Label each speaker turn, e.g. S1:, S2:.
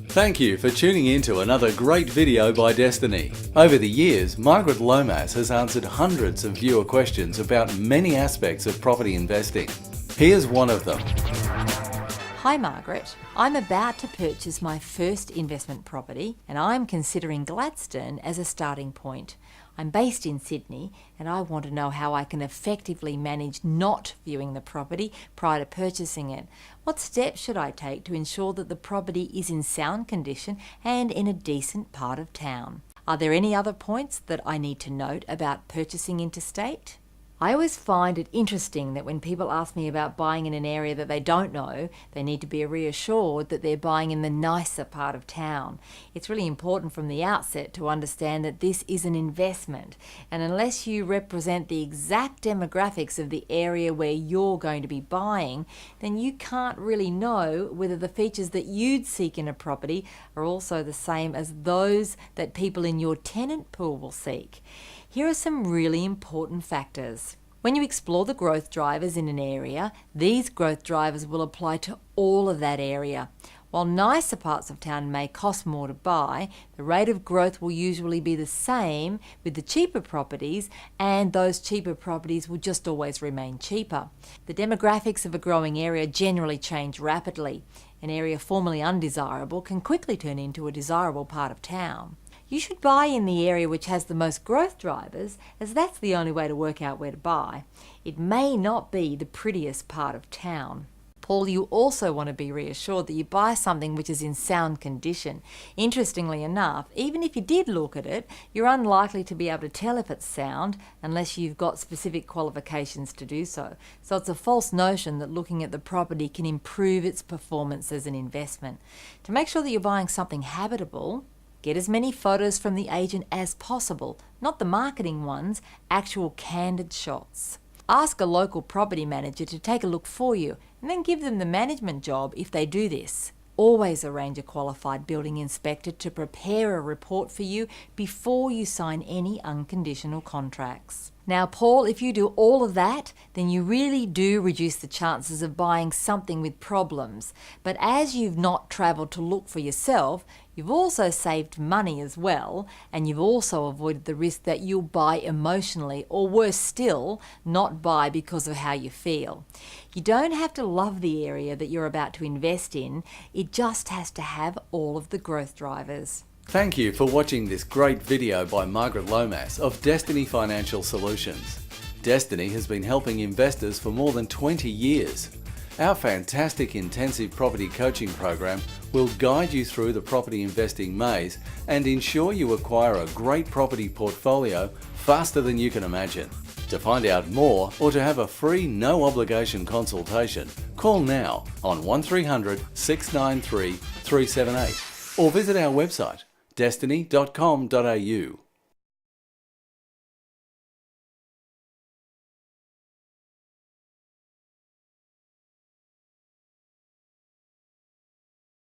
S1: Thank you for tuning in to another great video by Destiny. Over the years, Margaret Lomas has answered hundreds of viewer questions about many aspects of property investing. Here's one of them.
S2: Hi Margaret, I'm about to purchase my first investment property and I'm considering Gladstone as a starting point. I'm based in Sydney and I want to know how I can effectively manage not viewing the property prior to purchasing it. What steps should I take to ensure that the property is in sound condition and in a decent part of town? Are there any other points that I need to note about purchasing interstate? I always find it interesting that when people ask me about buying in an area that they don't know, they need to be reassured that they're buying in the nicer part of town. It's really important from the outset to understand that this is an investment, and unless you represent the exact demographics of the area where you're going to be buying, then you can't really know whether the features that you'd seek in a property are also the same as those that people in your tenant pool will seek. Here are some really important factors. When you explore the growth drivers in an area, these growth drivers will apply to all of that area. While nicer parts of town may cost more to buy, the rate of growth will usually be the same with the cheaper properties, and those cheaper properties will just always remain cheaper. The demographics of a growing area generally change rapidly. An area formerly undesirable can quickly turn into a desirable part of town. You should buy in the area which has the most growth drivers, as that's the only way to work out where to buy. It may not be the prettiest part of town. Paul, you also want to be reassured that you buy something which is in sound condition. Interestingly enough, even if you did look at it, you're unlikely to be able to tell if it's sound unless you've got specific qualifications to do so. So it's a false notion that looking at the property can improve its performance as an investment. To make sure that you're buying something habitable, get as many photos from the agent as possible, not the marketing ones, actual candid shots. Ask a local property manager to take a look for you and then give them the management job if they do this. Always arrange a qualified building inspector to prepare a report for you before you sign any unconditional contracts. Now Paul, if you do all of that, then you really do reduce the chances of buying something with problems. But as you've not travelled to look for yourself, you've also saved money as well, and you've also avoided the risk that you'll buy emotionally, or worse still, not buy because of how you feel. You don't have to love the area that you're about to invest in, it just has to have all of the growth drivers.
S1: Thank you for watching this great video by Margaret Lomas of Destiny Financial Solutions. Destiny has been helping investors for more than 20 years. Our fantastic intensive property coaching program will guide you through the property investing maze and ensure you acquire a great property portfolio faster than you can imagine. To find out more or to have a free no obligation consultation, call now on 1300 693 378 or visit our website destiny.com.au.